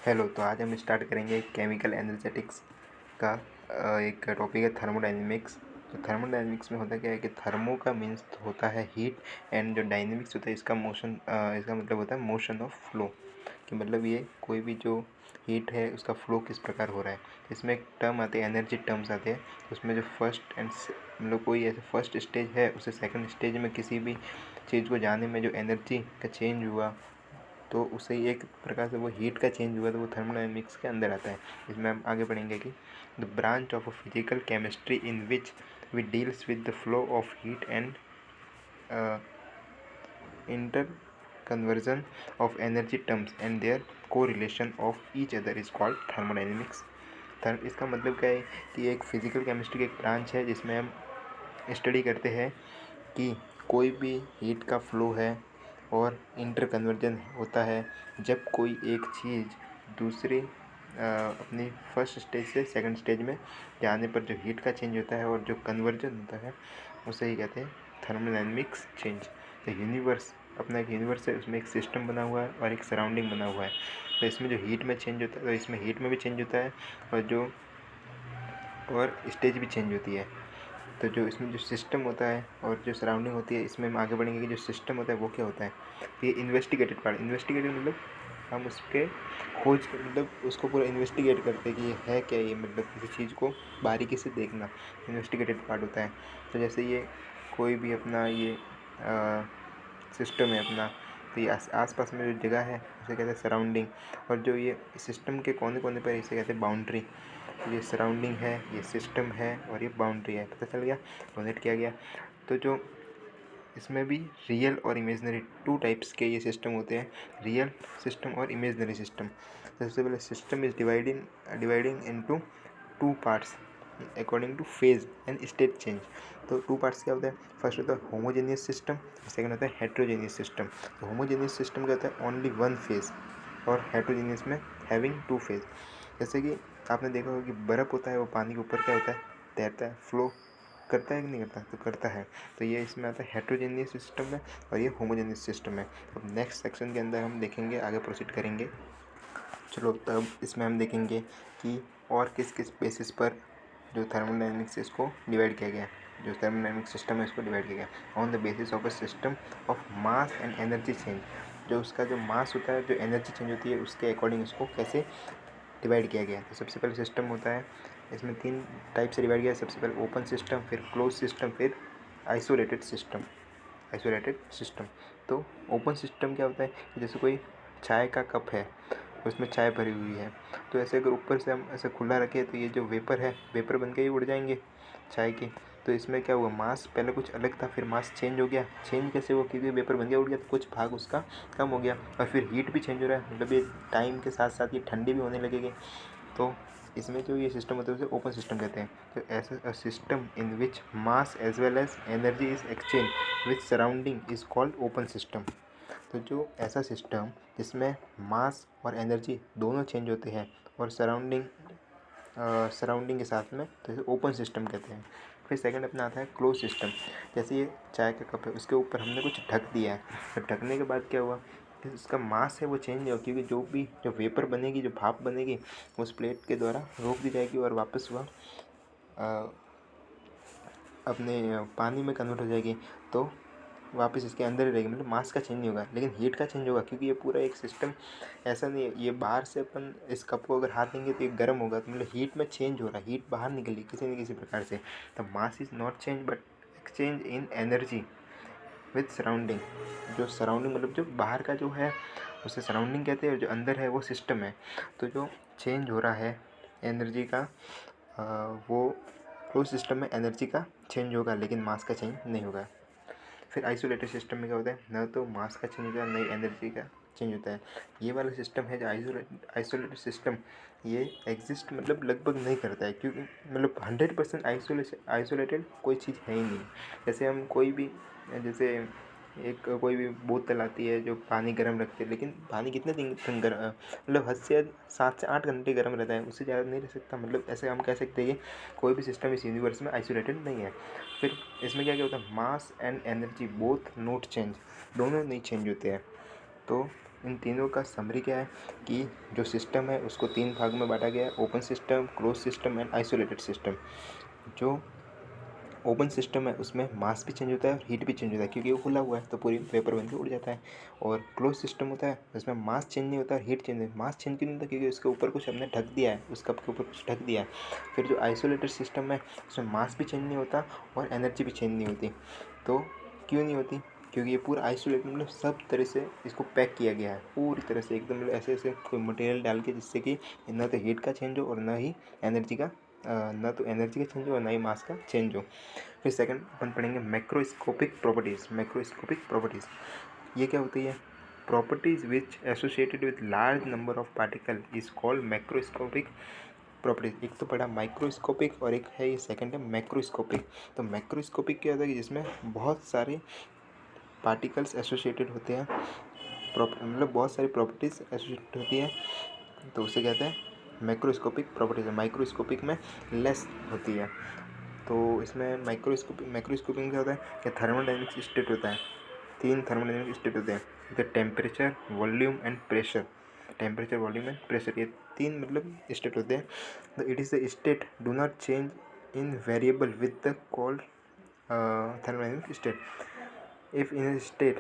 Hello, तो आज हम स्टार्ट करेंगे केमिकल एनर्जेटिक्स का एक टॉपिक है थर्मोडायनेमिक्स। तो थर्मोडायनेमिक्स में होता क्या है कि थर्मो का मीन्स होता है हीट एंड जो डायनेमिक्स होता है इसका मोशन, इसका मतलब होता है मोशन ऑफ फ्लो। कि मतलब ये कोई भी जो हीट है उसका फ्लो किस प्रकार हो रहा है। इसमें एक टर्म आते हैं, एनर्जी टर्म्स आते हैं। उसमें जो फर्स्ट एंड मतलब कोई ऐसे फर्स्ट स्टेज है उसे सेकंड स्टेज में किसी भी चीज़ को जाने में जो एनर्जी का चेंज हुआ तो उसे ही एक प्रकार से वो हीट का चेंज हुआ तो वो थर्मोडायनेमिक्स के अंदर आता है। इसमें हम आगे पढ़ेंगे कि the branch of a physical chemistry in which we deals with the flow of heat and inter conversion of energy terms and their correlation of each other is called thermodynamics। इसका मतलब क्या है कि एक फिजिकल केमिस्ट्री की एक branch है जिसमें हम स्टडी करते हैं कि कोई भी हीट का फ्लो है और इंटर कन्वर्जन होता है जब कोई एक चीज़ दूसरी अपनी फर्स्ट स्टेज से सेकंड स्टेज में जाने पर जो हीट का चेंज होता है और जो कन्वर्जन होता है उसे ही कहते हैं थर्मोडायनेमिक्स चेंज। तो यूनिवर्स अपना एक यूनिवर्स है, उसमें एक सिस्टम बना हुआ है और एक सराउंडिंग बना हुआ है। तो इसमें जो हीट में चेंज होता है तो इसमें हीट में भी चेंज होता है और स्टेज भी चेंज होती है। तो जो इसमें जो सिस्टम होता है और जो सराउंडिंग होती है इसमें हम आगे बढ़ेंगे कि जो सिस्टम होता है वो क्या होता है। ये इन्वेस्टिगेटेड पार्ट, इन्वेस्टिगेटेड मतलब हम उसके खोज मतलब उसको पूरा इन्वेस्टिगेट करते हैं कि ये है क्या, ये मतलब किसी चीज़ को बारीकी से देखना इन्वेस्टिगेटेड पार्ट होता है। तो जैसे ये कोई भी अपना ये सिस्टम है अपना, तो ये आस पास में जो जगह है उसे कहते हैं सराउंडिंग। और जो ये सिस्टम के कोने कोने पर इसे कहते हैं बाउंड्री। ये सराउंडिंग है, ये सिस्टम है और ये बाउंड्री है। पता चल गया, डोनेट किया गया। तो जो इसमें भी रियल और इमेजनरी टू टाइप्स के ये सिस्टम होते हैं, रियल सिस्टम और इमेजनरी सिस्टम। सबसे पहले system is dividing into two parts according two phase and state change. तो टू पार्ट्स क्या होता है, फर्स्ट होता है होमोजेनियस सिस्टम, सेकंड होता है हेट्रोजेनियस सिस्टम। तो होमोजेनियस सिस्टम क्या होता है, ओनली वन फेज, और हेट्रोजेनियस में हैविंग टू फेज। जैसे कि आपने देखा होगा कि बर्फ़ होता है वो पानी के ऊपर क्या होता है, तैरता है, फ्लो करता है कि नहीं करता, तो करता है। तो ये इसमें आता है हेट्रोजेनियस सिस्टम है और ये होमोजेनियस सिस्टम है। अब नेक्स्ट सेक्शन के अंदर हम देखेंगे, आगे प्रोसीड करेंगे। चलो तब इसमें हम देखेंगे कि और किस किस बेसिस पर जो थर्मोडायनेमिक्स इसको डिवाइड किया गया, जो थर्मोडायनेमिक सिस्टम है इसको डिवाइड किया गया on the basis of a system of mass and energy change. जो उसका जो मास होता है, जो एनर्जी चेंज होती है उसके अकॉर्डिंग इसको कैसे डिवाइड किया गया है। तो सबसे पहले सिस्टम होता है, इसमें तीन टाइप से डिवाइड किया है। सबसे पहले ओपन सिस्टम, फिर क्लोज सिस्टम, फिर आइसोलेटेड सिस्टम। तो ओपन सिस्टम क्या होता है कि जैसे कोई चाय का कप है, उसमें चाय भरी हुई है, तो ऐसे अगर ऊपर से हम ऐसे खुला रखें तो ये जो वेपर है, वेपर बन के ही उड़ जाएंगे चाय के। तो इसमें क्या हुआ, मास पहले कुछ अलग था, फिर मास चेंज हो गया। चेंज कैसे हुआ, क्योंकि वेपर बन गया, उड़ गया, तो कुछ भाग उसका कम हो गया। और फिर हीट भी चेंज हो रहा है, मतलब ये टाइम के साथ साथ ये ठंडी भी होने लगेगी। तो इसमें जो ये सिस्टम होता है उसे ओपन सिस्टम कहते हैं। तो ऐसा system in which mass as well as energy is exchange with surrounding is called open system. तो जो ऐसा सिस्टम जिसमें मास और एनर्जी दोनों चेंज होते हैं और सराउंडिंग के साथ में, तो इसे ओपन सिस्टम कहते हैं। फिर सेकंड अपना आता है क्लोज सिस्टम। जैसे ये चाय का कप है, उसके ऊपर हमने कुछ ढक दिया है, तो ढकने के बाद क्या हुआ कि उसका मास है वो चेंज नहीं होगा, क्योंकि जो वेपर बनेगी, जो भाप बनेगी, उस प्लेट के द्वारा रोक दी जाएगी और वापस वह अपने पानी में कन्वर्ट हो जाएगी। तो वापस इसके अंदर ही रहेगी, मतलब मास का चेंज नहीं होगा, लेकिन हीट का चेंज होगा, क्योंकि ये पूरा एक सिस्टम ऐसा नहीं है। ये बाहर से अपन इस कप को अगर हाथ देंगे तो ये गर्म होगा, तो मतलब हीट में चेंज हो रहा है, हीट बाहर निकली किसी न किसी प्रकार से। तो mass is not change but exchange in energy with surrounding. जो सराउंडिंग मतलब जो बाहर का जो है उसे सराउंडिंग कहते हैं, और जो अंदर है वो सिस्टम है। तो जो चेंज हो रहा है एनर्जी का, वो क्लोज सिस्टम में एनर्जी का चेंज होगा लेकिन मास का चेंज नहीं होगा। फिर आइसोलेटेड सिस्टम में क्या होता है, न तो मास का चेंज होता है, न ही एनर्जी का चेंज होता है। ये वाला सिस्टम है जो आइसोलेटेड सिस्टम, ये एग्जिस्ट मतलब लगभग नहीं करता है, क्योंकि मतलब 100% आइसोलेटेड कोई चीज़ है ही नहीं। जैसे हम कोई भी, जैसे एक कोई भी बोतल आती है जो पानी गर्म रखती है, लेकिन पानी कितने दिन तक गर्म, मतलब हद से हद 7 से 8 घंटे गर्म रहता है, उससे ज़्यादा नहीं रह सकता। मतलब ऐसे हम कह सकते हैं कि कोई भी सिस्टम इस यूनिवर्स में आइसोलेटेड नहीं है। फिर इसमें क्या क्या होता है, mass and energy both not change, दोनों नहीं चेंज होते हैं। तो इन तीनों का समरी क्या है कि जो सिस्टम है उसको 3 भाग में बांटा गया है, open system, close system and isolated system. जो ओपन सिस्टम है उसमें मास भी चेंज होता है और हीट भी चेंज होता है, क्योंकि वो खुला हुआ है तो पूरी वेपर बन के उड़ जाता है। और क्लोज सिस्टम होता है उसमें मास चेंज नहीं होता और हीट चेंज नहीं, मास चेंज क्यों नहीं होता, क्योंकि उसके ऊपर कुछ हमने ढक दिया है, उस कप के ऊपर कुछ ढक दिया है। फिर जो आइसोलेटेड सिस्टम है उसमें मास भी चेंज नहीं होता और एनर्जी भी चेंज नहीं होती। तो क्यों नहीं होती, क्योंकि ये पूरा आइसोलेट मतलब सब तरह से इसको पैक किया गया है पूरी तरह से एकदम, मतलब ऐसे ऐसे कोई मटेरियल डाल के जिससे कि ना तो हीट का चेंज हो और ना ही एनर्जी का ना तो एनर्जी का चेंज हो और ना ही मास का चेंज हो। फिर सेकंड अपन पढ़ेंगे मैक्रोस्कोपिक प्रॉपर्टीज़। मैक्रोस्कोपिक प्रॉपर्टीज़ ये क्या होती है, properties which associated with large number of particle is called macroscopic properties. एक तो पढ़ा माइक्रोस्कोपिक और एक है ये सेकंड है मैक्रोस्कोपिक। तो मैक्रोस्कोपिक क्या होता है कि जिसमें बहुत सारे पार्टिकल्स एसोसिएटेड होते हैं, मतलब बहुत सारी प्रॉपर्टीज़ एसोसिएटेड होती है, तो उसे कहते हैं मैक्रोस्कोपिक प्रॉपर्टीज। माइक्रोस्कोपिक में लेस होती है। तो इसमें मैक्रोस्कोपिक में क्या होता है कि थर्मोडायनेमिक स्टेट होता है, 3 थर्मोडायनेमिक स्टेट होते हैं, the temperature, volume and pressure. Temperature, volume and pressure, ये 3 मतलब स्टेट होते हैं। The it is the state do not change in variable with the called thermodynamic state. If in a state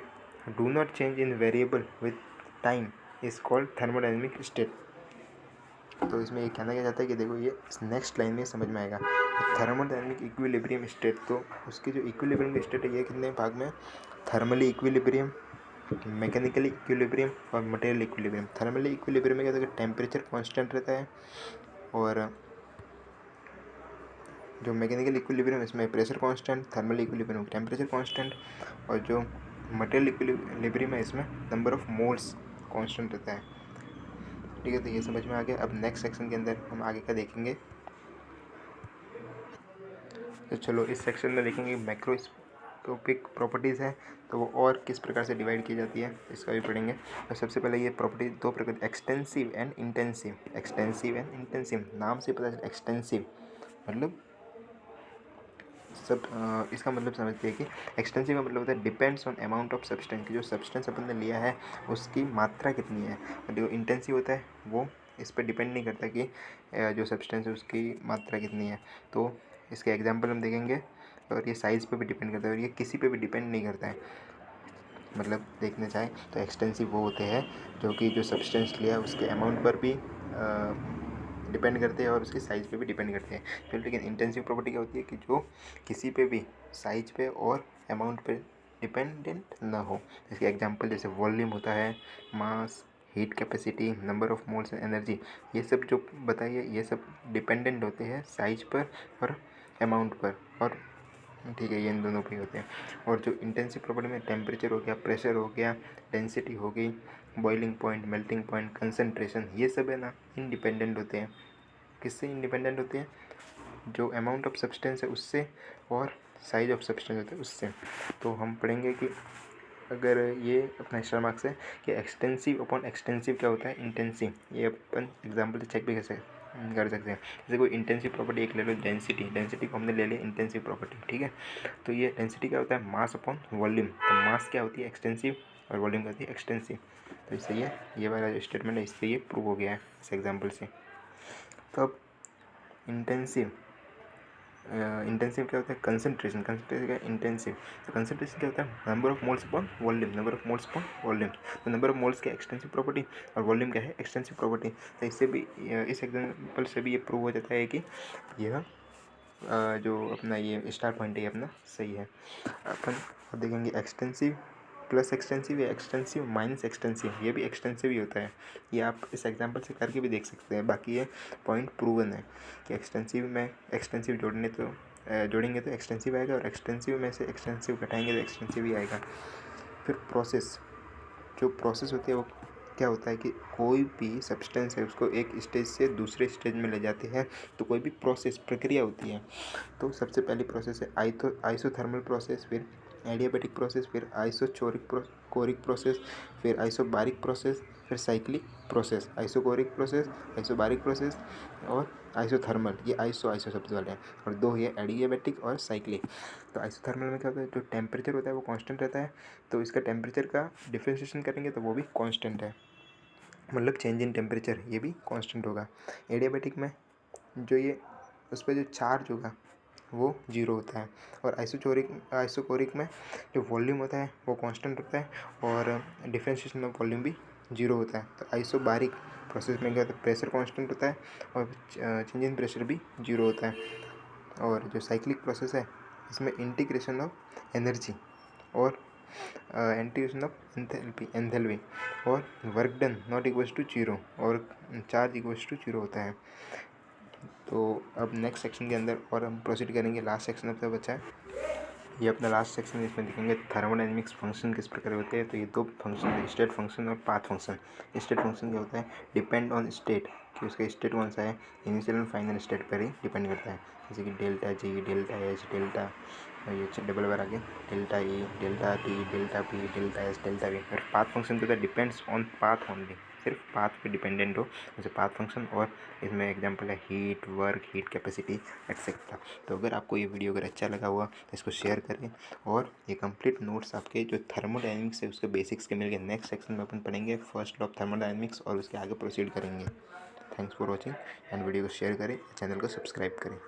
do not change in variable with time is called thermodynamic state. तो इसमें ये कहना क्या चाहता है कि देखो ये नेक्स्ट लाइन में समझ में आएगा। थर्मोडायनेमिक इक्विलिब्रियम स्टेट, तो उसकी जो इक्विलिब्रियम की स्टेट है ये कितने भाग में, थर्मली इक्विलिब्रियम, मैकेनिकली इक्विलिब्रियम और मटेरियल इक्विलिब्रियम। थर्मली इक्विलिब्रियम में क्या होता है कि टेम्परेचर कांस्टेंट रहता है, और जो मैकेनिकल इक्विलिब्रियम इसमें pressure constant, thermal equilibrium temperature constant, और जो मटेरियल इक्विलिब्रियम है इसमें नंबर ऑफ मोल्स कांस्टेंट रहता है। ठीक है, तो ये समझ में आ गया। अब नेक्स्ट सेक्शन के अंदर हम आगे का देखेंगे। तो चलो इस सेक्शन में देखेंगे मैक्रोस्कोपिक प्रॉपर्टीज़ है तो वो और किस प्रकार से डिवाइड की जाती है इसका भी पढ़ेंगे। तो सबसे पहले ये प्रॉपर्टी 2 प्रकार, extensive and intensive. Extensive and intensive, नाम से पता चला एक्सटेंसिव मतलब सब इसका मतलब समझते हैं कि एक्सटेंसिव का मतलब होता है depends on amount of substance, कि जो सब्सटेंस अपन ने लिया है उसकी मात्रा कितनी है। और जो इंटेंसिव होता है वो इस पर डिपेंड नहीं करता कि जो सब्सटेंस है उसकी मात्रा कितनी है। तो इसके एग्जांपल हम देखेंगे, और ये साइज़ पे भी डिपेंड करता है और ये किसी पे भी डिपेंड नहीं करता है। मतलब देखने जाए तो एक्सटेंसिव वो होते हैं जो कि जो सब्सटेंस लिया उसके अमाउंट पर भी डिपेंड करते हैं और उसकी साइज़ पे भी डिपेंड करते हैं। फिर लेकिन इंटेंसिव प्रॉपर्टी क्या होती है कि जो किसी पे भी साइज पे और अमाउंट पे डिपेंडेंट ना हो। इसके एग्जांपल जैसे वॉल्यूम होता है, mass, heat capacity, number of moles and energy, ये सब जो बताइए ये सब डिपेंडेंट होते हैं साइज पर और अमाउंट पर, और ठीक है ये इन दोनों पे ही होते हैं। और जो इंटेंसिव प्रॉपर्टी में टेम्परेचर हो गया, प्रेशर हो गया, डेंसिटी हो गई, boiling point, melting point, concentration, ये सब है ना इंडिपेंडेंट होते हैं। किससे इंडिपेंडेंट होते हैं, जो अमाउंट ऑफ सब्सटेंस है उससे और साइज ऑफ सब्सटेंस होता है उससे। तो हम पढ़ेंगे कि अगर ये अपना एक्स्ट्रा मार्क्स है कि एक्सटेंसिव अपॉन एक्सटेंसिव क्या होता है, इंटेंसिव, ये अपन एग्जाम्पल से चेक भी कर सकते हैं। जैसे कोई इंटेंसिव प्रॉपर्टी एक ले लो, डेंसिटी, डेंसिटी को हमने ले लिया इंटेंसिव प्रॉपर्टी, ठीक है। तो ये डेंसिटी क्या होता है, मास अपॉन वॉल्यूम। तो मास क्या होती है एक्सटेंसिव और वॉल्यूम क्या होती है एक्सटेंसिव। तो इससे ये वाला जो स्टेटमेंट है इससे ये प्रूव हो गया है इस एग्जाम्पल से। तो अब इंटेंसिव क्या होता है, कंसंट्रेशन का इंटेंसिव। तो कंसंट्रेशन क्या होता है, number of moles upon volume, number of moles upon volume. तो नंबर ऑफ मोल्स क्या एक्सटेंसिव प्रॉपर्टी और वॉल्यूम क्या है एक्सटेंसिव प्रॉपर्टी। तो इससे भी इस एग्जाम्पल से भी ये प्रूव हो जाता है कि यह जो अपना ये स्टार पॉइंट है अपना सही है। अपन देखेंगे एक्सटेंसिव प्लस एक्सटेंसिव या एक्सटेंसिव माइनस एक्सटेंसिव, ये भी एक्सटेंसिव ही होता है। ये आप इस एग्जांपल से करके भी देख सकते हैं। बाकी ये पॉइंट प्रूवन है कि एक्सटेंसिव में एक्सटेंसिव जोड़ेंगे तो एक्सटेंसिव आएगा, और एक्सटेंसिव में से एक्सटेंसिव घटाएंगे तो एक्सटेंसिव ही आएगा। फिर प्रोसेस, जो प्रोसेस होती है वो क्या होता है कि कोई भी सब्सटेंस है उसको एक स्टेज से दूसरे स्टेज में ले जाते हैं, तो कोई भी प्रोसेस प्रक्रिया होती है। तो सबसे पहली प्रोसेस है आइसोथर्मल प्रोसेस, फिर एडियाबैटिक प्रोसेस, फिर कोरिक प्रोसेस, फिर आइसोबारिक प्रोसेस, फिर cyclic process, isochoric process, isobaric process और आइसोथर्मल, ये आइसो शब्द वाले हैं, और दो ये एडियाबैटिक और साइक्लिक। तो आइसोथर्मल में क्या होता है, जो टेम्परेचर होता है वो कांस्टेंट रहता है, तो इसका टेम्परेचर का डिफ्रेंशिएशन करेंगे तो वो भी कांस्टेंट है, मतलब चेंज इन टेम्परेचर ये भी कांस्टेंट होगा। एडियाबैटिक में जो ये उस पर जो चार्ज होगा वो जीरो होता है, और आइसोकोरिक में जो वॉल्यूम होता है वो कांस्टेंट होता है, और डिफरेंशिएशन ऑफ वॉल्यूम भी जीरो होता है। तो आइसोबारिक प्रोसेस में क्या होता है, प्रेशर कांस्टेंट होता है और चेंज इन प्रेशर भी जीरो होता है। और जो साइक्लिक प्रोसेस है इसमें इंटीग्रेशन ऑफ एनर्जी और इंटीग्रेशन ऑफ एंथैल्पी और work done not equals to zero और चार्ज इक्वल्स टू जीरो होता है। तो अब नेक्स्ट सेक्शन के अंदर और हम प्रोसीड करेंगे, लास्ट सेक्शन अब तक बचा है, ये अपना लास्ट सेक्शन, इसमें देखेंगे थर्मोडायनेमिक्स फंक्शन किस प्रकार होते हैं। तो ये दो फंक्शन है, स्टेट फंक्शन और पाथ फंक्शन। स्टेट फंक्शन क्या होता है, डिपेंड ऑन स्टेट, कि उसका स्टेट कौन सा है, इनिशियल एंड फाइनल स्टेट पर ही डिपेंड करता है, जैसे कि delta G, delta H, delta ये डबल बार आगे, delta E, delta T, delta P, delta S, delta we. और पाथ फंक्शन तो डिपेंड्स ऑन पाथ ओनली, सिर्फ पाथ पे डिपेंडेंट हो, जैसे पाथ फंक्शन। और इसमें एग्जांपल है heat, work, heat capacity etcetera. तो अगर आपको ये वीडियो अगर अच्छा लगा हुआ तो इसको शेयर करें, और ये कंप्लीट नोट्स आपके जो थर्मोडायनेमिक्स है उसके बेसिक्स के मिल गए। नेक्स्ट सेक्शन में अपन पढ़ेंगे फर्स्ट लॉ ऑफ थर्मोडायनेमिक्स और उसके आगे प्रोसीड करेंगे। Thanks for watching, and video को शेयर करें, चैनल को सब्सक्राइब करें।